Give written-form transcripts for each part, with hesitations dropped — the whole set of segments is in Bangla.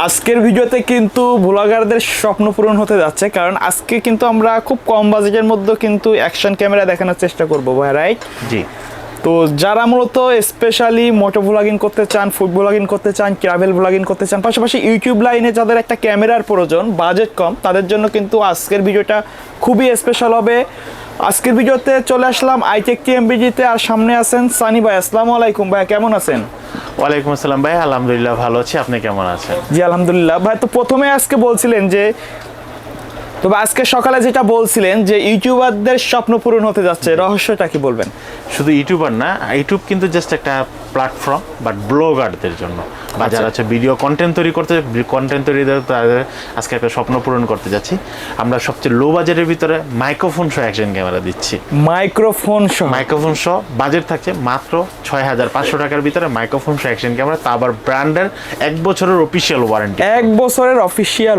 আজকের ভিডিওতে কিন্তু ব্লগারদের স্বপ্ন পূরণ হতে যাচ্ছে, কারণ আজকে কিন্তু আমরা খুব কম বাজেটের মধ্যে কিন্তু অ্যাকশন ক্যামেরা দেখানোর চেষ্টা করবো ভাই, রাইট? জি। তো যারা মূলত স্পেশালি মোটো ব্লগিং করতে চান, ফুড ব্লগিং করতে চান, ট্রাভেল ব্লগিং করতে চান, পাশাপাশি ইউটিউব লাইনে যাদের একটা ক্যামেরার প্রয়োজন, বাজেট কম, তাদের জন্য কিন্তু আজকের ভিডিওটা খুবই স্পেশাল হবে। আজকের ভিডিওতে চলে আসলাম আইটেক টিএমবিজিতে, আর সামনে আছেন সানি ভাই। আসসালামু আলাইকুম ভাই, কেমন আছেন? ওয়ালাইকুম আসসালাম ভাই, আলহামদুলিল্লাহ ভালো আছি, আপনি কেমন আছেন? জি আলহামদুলিল্লাহ ভাই। তো প্রথমে আজকে বলছিলেন যে, তবে আজকে সকালে যেটা বলছিলেন যে ইউটিউবারদের স্বপ্ন পূরণ হতে যাচ্ছে, রহস্যটা কি বলবেন? শুধু ইউটিউবার না, ইউটিউব কিন্তু জাস্ট একটা প্ল্যাটফর্ম, বাট ব্লগারদের জন্য বা যারা হচ্ছে ভিডিও কন্টেন্ট তৈরি করতে, কন্টেন্ট তৈরি তাদের আজকে একটা স্বপ্ন পূরণ করতে যাচ্ছি। আমরা সবচেয়ে লো বাজেটের ভিতরে মাইক্রোফোন সহ অ্যাকশন ক্যামেরা দিচ্ছি। মাইক্রোফোন সহ বাজেট থাকছে মাত্র 6,500 টাকার ভিতরে মাইক্রোফোন সহ অ্যাকশন ক্যামেরা, তা আবার ব্র্যান্ডের 1 বছরের অফিসিয়াল ওয়ারেন্টি। 1 বছরের অফিসিয়াল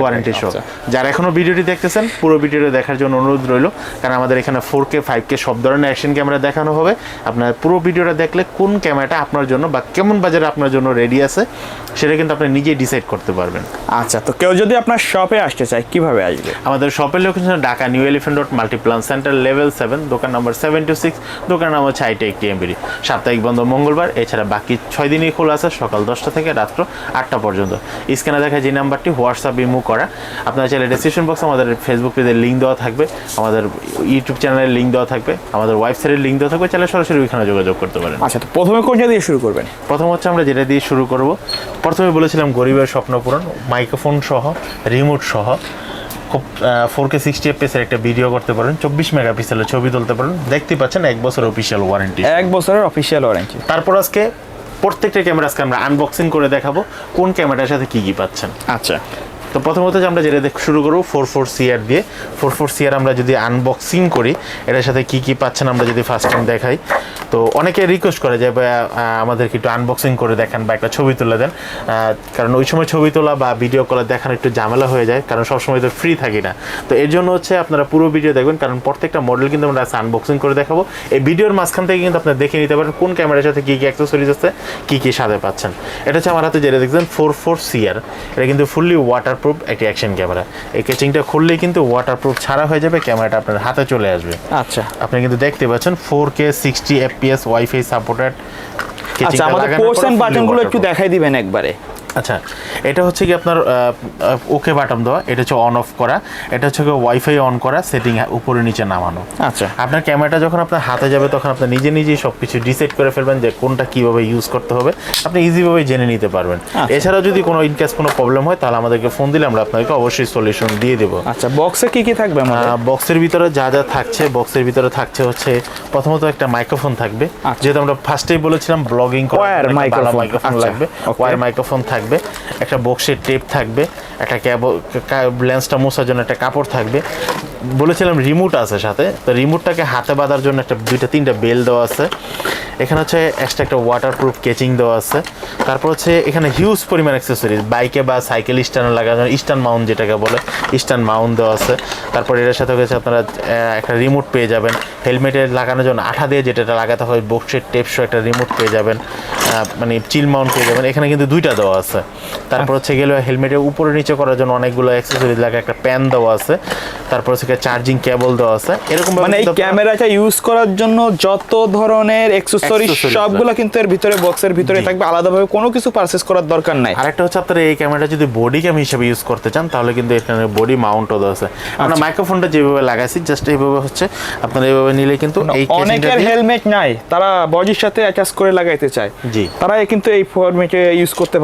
ওয়ারেন্টি সহ। যারা এখনো ভিডিওটি দেখতেছেন, পুরো ভিডিওটি দেখার জন্য অনুরোধ রইল, কারণ আমাদের এখানে 4K 5K সব ধরনের অ্যাকশন ক্যামেরা দেখানো হবে। আপনার পুরো ভিডিওটা দেখলে কোন ক্যামেরাটা আপনার জন্য বা কেমন বাজারে আপনার জন্য রেডি আছে সেটা কিন্তু আপনি নিজেই ডিসাইড করতে পারবেন। আচ্ছা, তো কেউ যদি আপনার শপে আসতে চায় কিভাবে আসবে? আমাদের শপের location Dhaka new elephant road, Multiplan centre, level 7, দোকান নম্বর 726, দোকান নাম হচ্ছে আইটেক টিএমবিডি। সাপ্তাহিক বন্ধ মঙ্গলবার, এছাড়া বাকি 6 দিনই খোলা আছে, সকাল 10টা থেকে রাত্র 8টা পর্যন্ত। স্ক্যানে দেখা যে নাম্বারটি হোয়াটসঅ্যাপ ইমো করা। আপনারা চাইলে ডেসক্রিপশন বক্সে আমাদের ফেসবুক পেজের লিঙ্ক দেওয়া থাকবে, আমাদের ইউটিউব চ্যানেলের লিঙ্ক দেওয়া থাকবে, আমাদের ওয়েবসাইটের লিঙ্ক দেওয়া থাকবে, চাইলে সরাসরি ওইখানে যোগাযোগ করতে পারেন। আচ্ছা, তো প্রথমে কোনটা দিয়ে শুরু করবেন? প্রথম হচ্ছে আমরা যেটা দিয়ে শুরু করব, প্রথমে বলেছিলাম গরিবের স্বপ্ন পূরণ, মাইক্রোফোন সহ, রিমোট সহ, খুব 4K 60 FPS এর একটা ভিডিও করতে পারেন, 24 মেগাপিক্সেলের ছবি তুলতে পারেন। দেখতে পাচ্ছেন 1 বছর অফিসিয়াল ওয়ারেন্টি। 1 বছরের অফিসিয়াল ওয়ারেন্টি। তারপর আজকে প্রত্যেকটা ক্যামেরা আজকে আমরা আনবক্সিং করে দেখাবো কোন ক্যামেরার সাথে কি কি পাচ্ছেন। আচ্ছা, তো প্রথমত আমরা যেটা শুরু করবো 44CR দিয়ে। 44CR আমরা যদি আনবক্সিং করি, এটার সাথে কি কি পাচ্ছেন আমরা যদি ফার্স্ট টাইম দেখাই, তো অনেকে রিকোয়েস্ট করে যে আমাদেরকে একটু আনবক্সিং করে দেখান বা একটা ছবি তুলে দেন, কারণ ওই সময় ছবি তোলা বা ভিডিও কল দেখানো একটু ঝামেলা হয়ে যায়, কারণ সবসময় তো ফ্রি থাকি না। তো এর জন্য হচ্ছে আপনারা পুরো ভিডিও দেখবেন, কারণ প্রত্যেকটা মডেল কিন্তু আমরা আনবক্সিং করে দেখাবো। এই ভিডিওর মাঝখান থেকে কিন্তু আপনারা দেখে নিতে পারেন কোন ক্যামেরার সাথে কী কী অ্যাক্সেসরিজ আছে, কী কী সাথে পাচ্ছেন। এটা হচ্ছে আমার হাতে যেটা দেখছেন 44CR, এটা কিন্তু ফুললি ওয়াটারপ্রুফ একটি অ্যাকশন ক্যামেরা। এই কেচিংটা খুললেই কিন্তু ওয়াটারপ্রুফ ছাড়া হয়ে যাবে, ক্যামেরাটা আপনার হাতে চলে আসবে। আচ্ছা, আপনি কিন্তু দেখতে পাচ্ছেন 4K 60 FPS ওয়াইফাই সাপোর্টেড। আচ্ছা, আমাদের পোর্টস এন্ড বাটনগুলো একটু দেখাই দিবেন একবারে। আচ্ছা, এটা হচ্ছে কি আপনার ওকে বাটন দেওয়া, এটা হচ্ছে অন অফ করা, এটা হচ্ছে ওয়াইফাই অন করা, সেটিং উপরে নিচে নামানো। আচ্ছা, আপনার ক্যামেরাটা যখন আপনার হাতে যাবে তখন আপনি নিজেই সব কিছু ডিসাইড করে ফেলবেন যে কোনটা কীভাবে ইউজ করতে হবে, আপনি ইজিভাবে জেনে নিতে পারবেন। এছাড়াও যদি কোনো ইনকেস কোনো প্রবলেম হয় তাহলে আমাদেরকে ফোন দিলে আমরা আপনাকে অবশ্যই সলিউশন দিয়ে দেবো। আচ্ছা, বক্সে কি কি থাকবে? বক্সের ভিতরে যা যা থাকছে, বক্সের ভিতরে থাকছে হচ্ছে প্রথমত একটা মাইক্রোফোন থাকবে, যেহেতু আমরা ফার্স্টেই বলেছিলাম ব্লগিং করার মাইক্রোফোন লাগবে, ওয়্যার মাইক্রোফোন থাকবে, একটা বক্সের টেপ থাকবে, একটা লেন্সটা মোছার জন্য একটা কাপড় থাকবে, বলেছিলাম রিমোট আছে সাথে। তো রিমোটটাকে হাতে বাঁধার জন্য একটা 2-3টা বেল দেওয়া আছে। এখানে হচ্ছে এক্সট্রা একটা ওয়াটারপ্রুফ কেচিং দেওয়া আছে। তারপর হচ্ছে এখানে হিউজ পরিমাণ অ্যাক্সেসরিজ, বাইকে বা সাইকেল স্ট্যান্ড লাগানো স্ট্যান্ড মাউন্ট যেটাকে বলে, স্ট্যান্ড মাউন্ট দেওয়া আছে। তারপর এটার সাথে হচ্ছে আপনারা একটা রিমোট পেয়ে যাবেন, হেলমেটে লাগানোর জন্য আঠা দিয়ে যেটা লাগাতে হয় বক্সের টেপসহ একটা রিমোট পেয়ে যাবেন, মানে চিল মাউন্ট পেয়ে যাবেন। এখানে কিন্তু 2টা দেওয়া আছে। তারপর হচ্ছে গেলে হেলমেটের উপরে নিচে করার জন্য অনেকগুলো অ্যাক্সেসরিজ লাগে, একটা প্যান দেওয়া আছে। তারপর হচ্ছে চার্জিং কেবল দেওয়া আছে। এরকম মানে এই ক্যামেরাটা ইউজ করার জন্য যত ধরনের অ্যাকসেসরিজ সবগুলো কিন্তু এর ভিতরে বক্সের ভিতরে থাকবে, আলাদাভাবে কোনো কিছু পারচেজ করার দরকার নাই। আরেকটা হচ্ছে আপনারা এই ক্যামেরাটা যদি বডি ক্যাম হিসেবে ইউজ করতে চান তাহলে কিন্তু এখানে বডি মাউন্টও দেওয়া আছে। আমরা মাইক্রোফোনটা যেভাবে লাগাইছি জাস্ট এইভাবে হচ্ছে আপনারা এইভাবে নিলে কিন্তু এই অনেকের হেলমেট নাই, তারা বডির সাথে অ্যাটাচ করে লাগাইতে চায়, জি, তারা কিন্তু এই ফরম্যাটে ইউজ করতে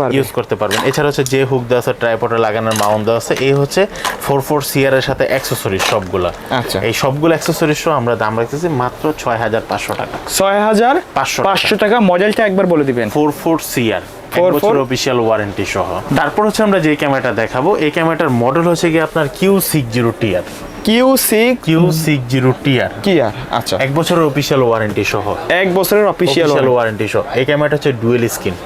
পারবেন। এছাড়া হচ্ছে যে হুক দেওয়া আছে, ট্রাইপডে লাগানোর মাউন্ট দেওয়া আছে। এই হচ্ছে 44CR এর সাথে অ্যাকসেসরিজ সবগুলা। আচ্ছা, এই সবগুলো অ্যাকসেসরিজ সহ আমরা দাম রাখতেছি মাত্র 6,500 টাকা। 6,500 টাকা। মডেলটা একবার বলে দিবেন। 44CR, 1 বছর অফিসিয়াল ওয়ারেন্টি সহ। তারপর হচ্ছে আমরা যে ক্যামেরাটা দেখাবো, এই ক্যামেরাটার মডেল হচ্ছে কি আপনার Q60TR। Q60TR আচ্ছা, 1 বছরের অফিসিয়াল ওয়ারেন্টি সহ। 1 বছরের অফিসিয়াল ওয়ারেন্টি সহ। এই ক্যামেরাটা হচ্ছে dual screen,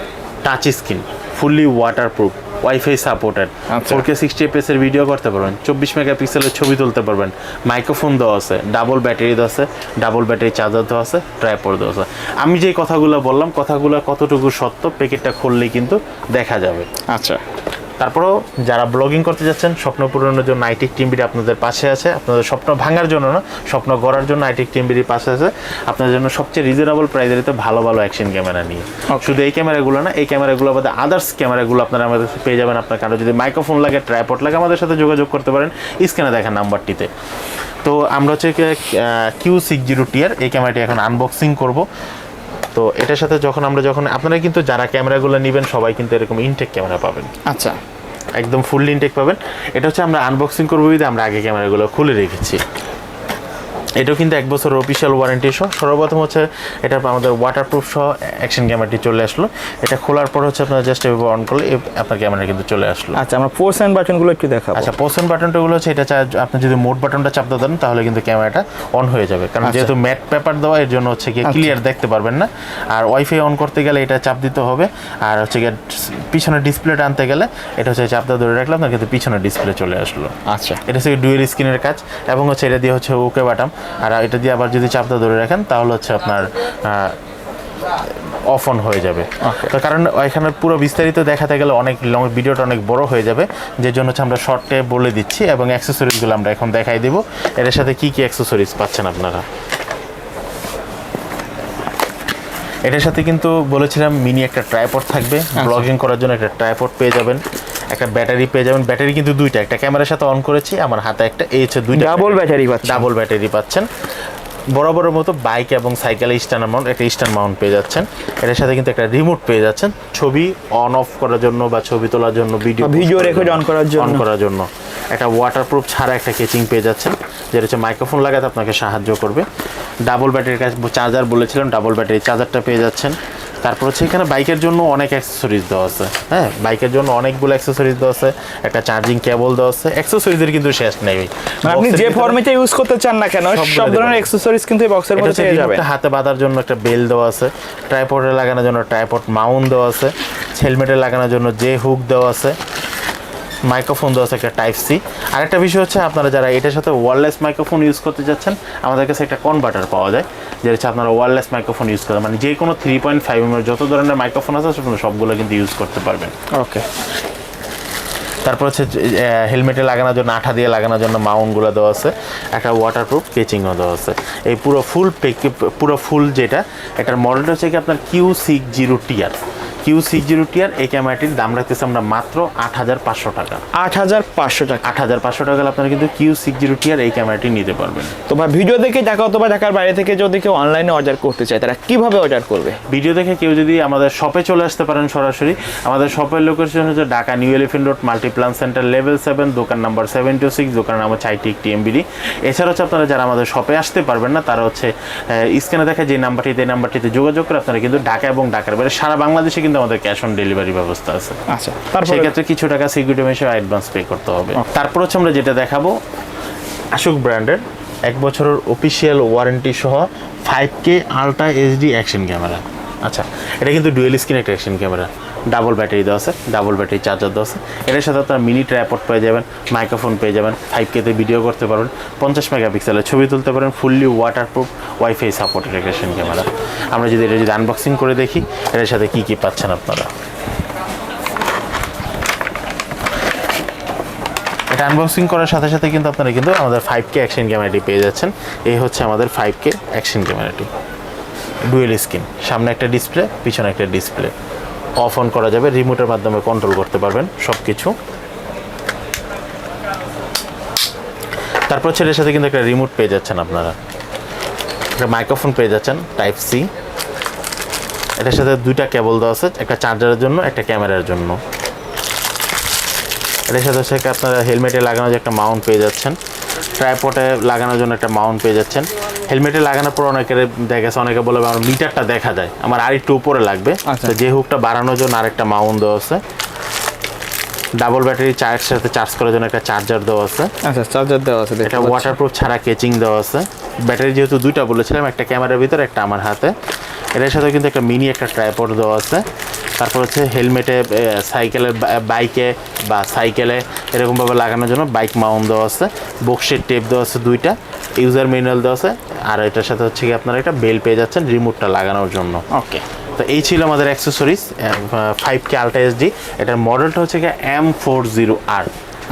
touch screen, fully waterproof, wifi supported, 4K 60 FPS এর ভিডিও করতে পারবেন, 24 মেগাপিক্সেলের ছবি তুলতে পারবেন, মাইক্রোফোন দেওয়া আছে, ডাবল ব্যাটারি দেওয়া আছে, ডাবল ব্যাটারি চার্জার দেওয়া আছে, ট্রাইপড দেওয়া আছে। আমি যে কথাগুলো বললাম, কথাগুলো কতটুকু সত্য প্যাকেটটা খুললেই কিন্তু দেখা যাবে। আচ্ছা, তারপরেও যারা ব্লগিং করতে যাচ্ছেন, স্বপ্ন পূরণের জন্য আইটেক টিমবিডি আপনাদের পাশে আছে। আপনাদের স্বপ্ন ভাঙার জন্য না, স্বপ্ন গড়ার জন্য আইটেক টিমবিডি পাশে আছে আপনাদের জন্য সবচেয়ে রিজনেবল প্রাইসের ভালো ভালো অ্যাকশন ক্যামেরা নিয়ে। শুধু এই ক্যামেরাগুলো না, এই ক্যামেরাগুলো বাদে আদার্স ক্যামেরাগুলো আপনারা আমাদের কাছে পেয়ে যাবেন। আপনার কারো যদি মাইক্রোফোন লাগে, ট্রাইপড লাগে, আমাদের সাথে যোগাযোগ করতে পারেন স্ক্রিনে দেখা নাম্বারটিতে। তো আমরা হচ্ছে Q60TR এই ক্যামেরাটি এখন আনবক্সিং করব। তো এটার সাথে যখন আপনারা কিন্তু যারা ক্যামেরাগুলো নেবেন সবাই কিন্তু এরকম ইনটেক ক্যামেরা পাবেন। আচ্ছা, একদম ফুল ইনটেক পাবেন। এটা হচ্ছে আমরা আনবক্সিং করবো বিধে আমরা আগে ক্যামেরাগুলো খুলে রেখেছি। এটাও কিন্তু 1 বছর অফিসিয়াল ওয়ারেন্টি সহ। সর্বপ্রথম হচ্ছে এটা আমাদের ওয়াটারপ্রুফ সহ অ্যাকশন ক্যামেরাটি চলে আসলো। এটা খোলার পর হচ্ছে আপনারা জাস্ট এভাবে অন করলে আপনার ক্যামেরা কিন্তু চলে আসলো। আচ্ছা, আমরা পোজ এন্ড বাটনগুলো একটু দেখাবো। আচ্ছা, পোজ এন্ড বাটনটাগুলো হচ্ছে এটা আপনি যদি মোড বাটনটা চাপতে দেন তাহলে কিন্তু ক্যামেরাটা অন হয়ে যাবে, কারণ যেহেতু ম্যাট পেপার দেওয়া এর জন্য হচ্ছে কি ক্লিয়ার দেখতে পারবেন না। আর ওয়াইফাই অন করতে গেলে এটা চাপ দিতে হবে। আর হচ্ছে গিয়ে পিছনে ডিসপ্লেটা আনতে গেলে এটা হচ্ছে চাপটা ধরে রাখলে আপনার কিন্তু পিছনে ডিসপ্লে চলে আসলো। আচ্ছা, এটা হচ্ছে ডুয়েল স্ক্রিনের কাজ এবং হচ্ছে এটা দিয়ে হচ্ছে ওকে বাটন। আর এটা দিয়ে আবার যদি চাপটা ধরে রাখেন তাহলে হচ্ছে আপনার অফ অন হয়ে যাবে। তো কারণ এখানে পুরো বিস্তারিত দেখাতে গেলে অনেক লং, ভিডিওটা অনেক বড় হয়ে যাবে, যে জন্য হচ্ছে আমরা শর্টে বলে দিচ্ছি এবং অ্যাক্সেসরিজগুলো আমরা এখন দেখাই দিব। এর সাথে কি কি অ্যাক্সেসরিজ পাচ্ছেন আপনারা। এটার সাথে কিন্তু বলেছিলাম মিনি একটা ট্রাইপড থাকবে, ব্লগিং করার জন্য একটা ট্রাইপড পেয়ে যাবেন, একটা ব্যাটারি পেয়ে যাবেন। ব্যাটারি কিন্তু দুইটা, একটা ক্যামেরার সাথে অন করেছি, আমার হাতে একটা, এই হচ্ছে দুইটা ডাবল ব্যাটারি পাচ্ছেন। বরাবরের মতো বাইক এবং সাইকেলে স্ট্যান্ড মাউন্ট, একটা স্ট্যান্ড মাউন্ট পেয়ে যাচ্ছেন। এটার সাথে কিন্তু একটা রিমোট পেয়ে যাচ্ছেন, ছবি অন অফ করার জন্য বা ছবি তোলার জন্য, ভিডিও রেকর্ড অন করার জন্য। একটা ওয়াটারপ্রুফ ছাড়া একটা কেচিং পেয়ে যাচ্ছেন, যেটা হচ্ছে মাইক্রোফোন লাগাতে আপনাকে সাহায্য করবে। ডাবল ব্যাটারির কাছে চার্জার বলেছিলাম, ডাবল ব্যাটারি চার্জারটা পেয়ে যাচ্ছেন। তারপর হচ্ছে এখানে বাইকের জন্য অনেক অ্যাক্সেসরিজ দেওয়া আছে। হ্যাঁ, বাইকের জন্য অনেকগুলো অ্যাক্সেসরিজ দেওয়া আছে, একটা চার্জিং কেবল দেওয়া আছে। অ্যাক্সেসরিজের কিন্তু শেষ নেই। আপনি যে ফরম্যাটে ইউজ করতে চান না কেন, সব ধরনের অ্যাক্সেসরিজ কিন্তু এই বক্সের মধ্যে পেয়ে যাবেন। হাতে বাঁধার জন্য একটা বেল দেওয়া আছে, ট্রাইপডে লাগানোর জন্য ট্রাইপড মাউন্ট দেওয়া আছে, হেলমেটে লাগানোর জন্য যে হুক দেওয়া আছে, মাইক্রোফোন দেওয়া আছে একটা টাইপ সি। আরেকটা বিষয় হচ্ছে আপনারা যারা এটার সাথে ওয়্যারলেস মাইক্রোফোন ইউজ করতে যাচ্ছেন, আমাদের কাছে একটা কনভার্টার পাওয়া যায়, যেটা হচ্ছে আপনারা ওয়্যারলেস মাইক্রোফোন ইউজ করেন, মানে যে কোনো 3.5 mm যত ধরনের মাইক্রোফোন আছে সবগুলো কিন্তু ইউজ করতে পারবেন। ওকে। তারপর হচ্ছে হেলমেটে লাগানোর জন্য, আঠা দিয়ে লাগানোর জন্য মাউন্টগুলো দেওয়া আছে, একটা ওয়াটারপ্রুফ কেচিংও দেওয়া আছে। এই পুরো ফুল যেটা, এটার মডেলটা হচ্ছে কি আপনার Q60TR। Q60TR এই ক্যামেরাটির দাম রাখতেছে আমরা মাত্র 8,500 টাকা। 8,500 টাকা। 8,500 টাকা আপনারা কিন্তু Q60TR এই ক্যামেরাটি নিতে পারবেন। তো ভাই, ভিডিও দেখে ঢাকা অথবা ঢাকার বাইরে থেকে যদি কেউ অনলাইনে অর্ডার করতে চায়, তারা কিভাবে অর্ডার করবে? ভিডিও দেখে কেউ যদি আমাদের শপে চলে আসতে পারেন সরাসরি। আমাদের শপের লোকেশন হচ্ছে Dhaka new elephant road, Multiplan centre, level 7, দোকান নাম্বার 726, দোকানের নাম হচ্ছে আইটেক টিএমবিডি। এছাড়া হচ্ছে আপনারা যারা আমাদের শপে আসতে পারবেন না, তারা হচ্ছে স্ক্রিনে দেখা যে নাম্বারটিতে যোগাযোগ করে আপনারা কিন্তু ঢাকা এবং ঢাকার বাইরে সারা বাংলাদেশে কিন্তু আমাদের ক্যাশ অন ডেলিভারি ব্যবস্থা আছে। আচ্ছা, সেক্ষেত্রে কিছু টাকা সিকিউরিটি মেশে অ্যাডভান্স পে করতে হবে। তারপর হচ্ছে আমরা যেটা দেখাবো, আশুক ব্র্যান্ডের 1 বছরের অফিসিয়াল ওয়ারেন্টি সহ 5K ultra HD action camera. আচ্ছা, এটা কিন্তু ডুয়েল স্ক্রিন একটা অ্যাকশন ক্যামেরা, ডাবল ব্যাটারি দেওয়া আছে, ডাবল ব্যাটারি চার্জার দেওয়া আছে। এটার সাথে আপনারা মিনি ট্রাইপড পেয়ে যাবেন, মাইক্রোফোন পেয়ে যাবেন, 5Kতে ভিডিও করতে পারবেন, 50 মেগাপিক্সেলের ছবি তুলতে পারেন, fully waterproof wifi supported action camera. আমরা যদি এটা আনবক্সিং করে দেখি, এটার সাথে কি কি পাচ্ছেন আপনারা। এটা আনবক্সিং করার সাথে সাথে কিন্তু আপনারা কিন্তু আমাদের 5K অ্যাকশন ক্যামেরাটি পেয়ে যাচ্ছেন। এই হচ্ছে আমাদের 5K অ্যাকশন ক্যামেরাটি, ডুয়েল স্ক্রিন, সামনে একটা ডিসপ্লে, পিছনে একটা ডিসপ্লে। অফ অন করা যাবে, রিমোটের মাধ্যমে কন্ট্রোল করতে পারবেন সব কিছু। তারপর ছেলের সাথে কিন্তু একটা রিমোট পেয়ে যাচ্ছেন আপনারা, একটা মাইক্রোফোন পেয়ে যাচ্ছেন টাইপ সি। এটার সাথে দুইটা কেবল দেওয়া আছে, একটা চার্জারের জন্য, একটা ক্যামেরার জন্য। এটার সাথে হচ্ছে আপনারা হেলমেটে লাগানোর যে একটা মাউন্ট পেয়ে যাচ্ছেন, ট্রাইপডে লাগানোর জন্য একটা মাউন্ট পেয়ে যাচ্ছেন। হেলমেটে লাগানোর পর অনেকের দেখেছে, অনেকে বলে আমার মিটারটা দেখা যায়, আমার আরেকটু উপরে লাগবে, তো যে হুকটা বাড়ানোর জন্য আরেকটা মাউন্ট দেওয়া আছে। ডাবল ব্যাটারি সাথে চার্জ করার জন্য একটা চার্জার দেওয়া আছে। আচ্ছা, চার্জার দেওয়া আছে, এটা ওয়াটারপ্রুফ ছাড়া কেচিং দেওয়া আছে। ব্যাটারি যেহেতু দুইটা বলেছিলাম, একটা ক্যামেরার ভিতরে, একটা আমার হাতে। এটার সাথে কিন্তু একটা মিনি একটা ট্রাইপড দেওয়া আছে। তারপর হচ্ছে হেলমেটে, সাইকেলের, বাইকে বা সাইকেলে এরকমভাবে লাগানোর জন্য বাইক মাউন্ট দেওয়া আছে। বক্সের টেপ দেওয়া আছে দুইটা, ইউজার ম্যানুয়াল দেওয়া আছে। আর এটার সাথে হচ্ছে কি আপনারা একটা বেল পেয়ে যাচ্ছেন রিমোটটা লাগানোর জন্য। ওকে। তো এই ছিল আমাদের অ্যাক্সেসরিজ 5K আলট্রা এইচডি। এটার মডেলটা হচ্ছে M40R।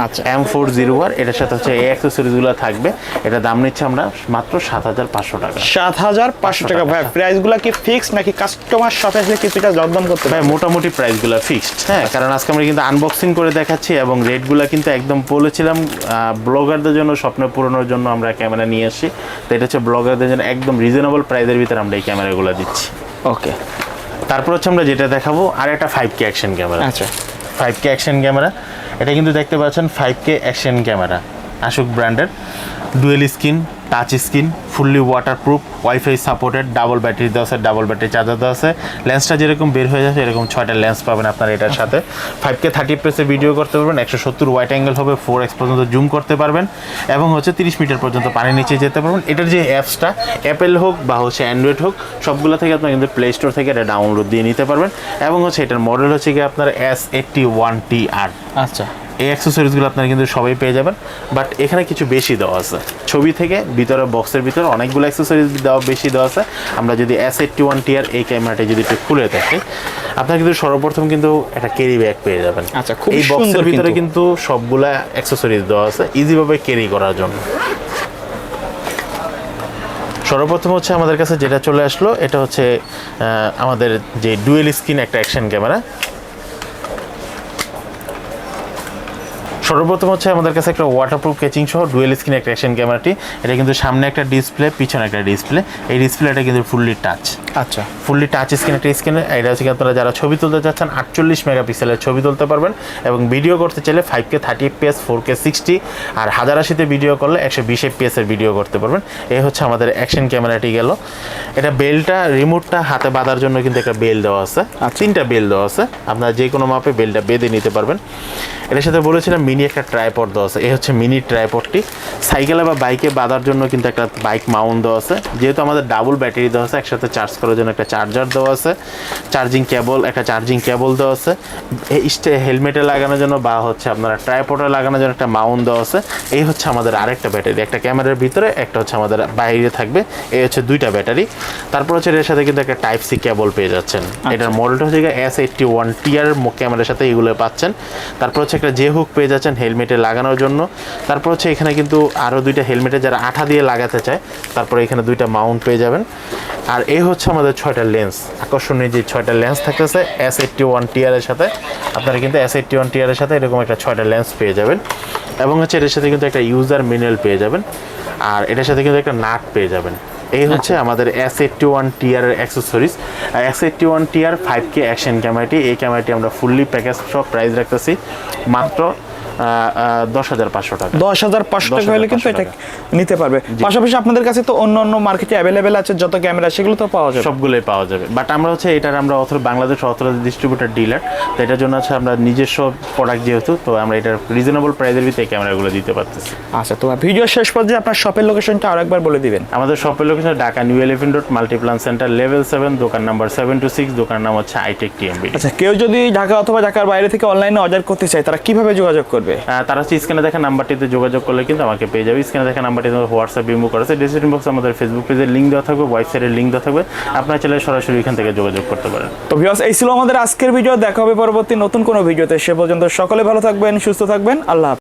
আচ্ছা, M40R, এটার সাথে হচ্ছে এই অ্যাক্সেসরিজগুলো থাকবে। এটা দাম নিচ্ছে আমরা মাত্র 7,500 টাকা। 7,500 টাকা। ভাই প্রাইসগুলো কি ফিক্সড নাকি কাস্টমার শপে আসলে কিছুটা দরদাম করতে ভাই পারবে? মোটামুটি প্রাইসগুলো ফিক্সড, হ্যাঁ, কারণ আজকে আমরা কিন্তু আনবক্সিং করে দেখাচ্ছি এবং রেটগুলো কিন্তু একদম বলেছিলাম ব্লগারদের জন্য, স্বপ্ন পূরণের জন্য আমরা ক্যামেরা নিয়ে আসছি। তো এটা হচ্ছে ব্লগারদের জন্য একদম রিজনেবল প্রাইসের ভিতরে আমরা এই ক্যামেরাগুলো দিচ্ছি। ওকে, তারপর হচ্ছে আমরা যেটা দেখাবো আর একটা 5K অ্যাকশন ক্যামেরা। আচ্ছা, 5K অ্যাকশন ক্যামেরা, এটা কিন্তু দেখতে পাচ্ছেন 5K অ্যাকশন ক্যামেরা, আশুক ব্র্যান্ডের, dual screen, touch screen, fully waterproof, wifi supported, double battery দেওয়া আছে, ডাবল ব্যাটারি চার্জার দেওয়া আছে। লেন্সটা যেরকম বের হয়ে যাচ্ছে এরকম 6টা লেন্স পাবেন আপনার এটার সাথে। 5K 30 fps ভিডিও করতে পারবেন, 170 ওয়াইড অ্যাঙ্গেল হবে, 4x পর্যন্ত জুম করতে পারবেন এবং হচ্ছে 30 মিটার পর্যন্ত পানির নিচে যেতে পারবেন। এটার যে অ্যাপসটা, অ্যাপেল হোক বা হচ্ছে অ্যান্ড্রয়েড হোক, সবগুলো থেকে আপনার কিন্তু প্লে স্টোর থেকে এটা ডাউনলোড দিয়ে নিতে পারবেন। এবং হচ্ছে এটার মডেল হচ্ছে কি আপনার S81TR। আচ্ছা, এই অ্যাক্সেসরিজগুলো আপনারা কিন্তু সবাই পেয়ে যাবেন, বাট এখানে কিছু বেশি দেওয়া আছে। ছবি থেকে ভিতরে বক্সের ভিতরে অনেকগুলো অ্যাক্সেসরিজ বেশি দেওয়া আছে। আমরা যদি S81TR এই ক্যামেরাটা যদি একটু খুলে দেখি, আপনারা কিন্তু সর্বপ্রথম কিন্তু একটা ক্যারি ব্যাগ পেয়ে যাবেন। আচ্ছা, খুব এই বক্সের সুন্দর ভিতরে কিন্তু সবগুলা অ্যাক্সেসরিজ দেওয়া আছে ইজিভাবে ক্যারি করার জন্য। সর্বপ্রথম হচ্ছে আমাদের কাছে যেটা চলে আসলো, এটা হচ্ছে আমাদের যে ডুয়েল স্ক্রিন একটা অ্যাকশন ক্যামেরা। সর্বপ্রথম হচ্ছে আমাদের কাছে একটা ওয়াটারপ্রুফ ক্যাচিং সহ ডুয়েল স্ক্রিন একটা অ্যাকশন ক্যামেরাটি। এটা কিন্তু সামনে একটা ডিসপ্লে, পিছনে একটা ডিসপ্লে। এই ডিসপ্লেটা কিন্তু ফুললি টাচ। আচ্ছা, ফুললি টাচ স্ক্রিন একটা স্ক্রিনে। এটা হচ্ছে আপনারা যারা ছবি তুলতে চাচ্ছেন 48 মেগাপিক্সেলের ছবি তুলতে পারবেন এবং ভিডিও করতে চাইলে 5K 30 fps, 4K 60 আর 1080-তে ভিডিও করলে 120 fps এর ভিডিও করতে পারবেন। এই হচ্ছে আমাদের অ্যাকশন ক্যামেরাটি গেল। এটা বেলটা, রিমোটটা হাতে বাঁধার জন্য কিন্তু একটা বেল দেওয়া আছে, 3টা বেল দেওয়া আছে। আপনারা যে কোনো মাপে বেলটা বেঁধে নিতে পারবেন। এটার সাথে বলেছিলাম মিনি একটা ট্রাইপড দেওয়া আছে। এই হচ্ছে মিনি ট্রাইপডটি। সাইকেলে বা বাইকে বাঁধার জন্য কিন্তু একটা বাইক মাউন্ট দেওয়া আছে। যেহেতু আমাদের ডাবল ব্যাটারি দেওয়া আছে, একসাথে চার্জ করার জন্য একটা চার্জার দেওয়া আছে, চার্জিং কেবল, একটা চার্জিং কেবল দেওয়া আছে। এই হেলমেটে লাগানোর জন্য বা হচ্ছে আপনারা ট্রাইপডে লাগানোর জন্য একটা মাউন্ট দেওয়া আছে। এই হচ্ছে আমাদের আরেকটা ব্যাটারি, একটা ক্যামেরার ভিতরে, একটা হচ্ছে আমাদের বাইরে থাকবে। এই হচ্ছে 2টা ব্যাটারি। তারপর হচ্ছে এর সাথে কিন্তু একটা টাইপ সি কেবল পেয়ে যাচ্ছেন। এটার মডেলটা হচ্ছে S81TR ক্যামেরার সাথে এগুলো পাচ্ছেন। তারপর হচ্ছে একটা জে হুক পেয়ে যাচ্ছেন হেলমেটে লাগানোর জন্য। তারপর হচ্ছে এখানে কিন্তু আরও 2টা হেলমেটে যারা আঠা দিয়ে লাগাতে চায়, তারপরে এখানে 2টা মাউন্ট পেয়ে যাবেন। আর এই হচ্ছে আমাদের 6টা লেন্স, আকর্ষণীয় যে 6টা লেন্স থাকতেছে S81TR এর সাথে। আপনারা কিন্তু S81TR এর সাথে এরকম একটা 6টা লেন্স পেয়ে যাবেন এবং হচ্ছে এটার সাথে কিন্তু একটা ইউজার ম্যানুয়াল পেয়ে যাবেন আর এটার সাথে কিন্তু একটা নাট পেয়ে যাবেন। এই হচ্ছে আমাদের S81TR এর অ্যাক্সেসরিজ। S81TR 5K অ্যাকশন ক্যামেরাটি, এই ক্যামেরাটি আমরা ফুললি প্যাকেজ সব প্রাইস রাখতেছি মাত্র 10,500 টাকা। 10,500 টাকা হলে কিন্তু এটা নিতে পারবে। পাশাপাশি আপনাদের কাছে তো অন্য অন্য মার্কেটে অ্যাভেলেবেল আছে যত ক্যামেরা, সেগুলো তো পাওয়া যাবে, সবগুলোই পাওয়া যাবে। বাট আমরা হচ্ছে এটার আমরা বাংলাদেশ অথরাইজড ডিস্ট্রিবিউটর ডিলার, তো এটার জন্য হচ্ছে আমরা নিজস্ব প্রোডাক্ট যেহেতু, তো আমরা এটার রিজনেবল প্রাইসের ভিতরে এই ক্যামেরাগুলো দিতে পারতেছি। আচ্ছা, তো ভিডিও শেষ পর্যায়ে আপনার শপের লোকেশনটা আরেকবার বলে দিবেন। আমাদের শপের location Dhaka new elephant road, Multiplan centre, level 7, দোকান নাম্বার 726, দোকান নাম হচ্ছে আইটেক টিএমবি। আচ্ছা, কেউ যদি ঢাকা অথবা ঢাকার বাইরে থেকে অনলাইনে অর্ডার করতে চায়, তারা কিভাবে যোগাযোগ করবে? তারা হচ্ছে স্ক্রিনে দেখা নাম্বারটিতে যোগাযোগ করলে কিন্তু আমাকে পেয়ে যাবে। স্ক্রিনে দেখা নাম্বারটিতে হোয়াটসঅ্যাপ ইমো করা আছে, ডিসক্রিপশন বক্সে আমাদের ফেসবুক পেজের লিঙ্ক দেওয়া থাকবে, ওয়েবসাইটের লিঙ্ক দেওয়া থাকবে, আপনারা চাইলে সরাসরি এখান থেকে যোগাযোগ করতে পারেন। তো ভিউয়ার্স, এই ছিল আমাদের আজকের ভিডিও। দেখা হবে পরবর্তী নতুন কোনো ভিডিওতে। সে পর্যন্ত সকলে ভালো থাকবেন, সুস্থ থাকবেন। আল্লাহ হাফেজ।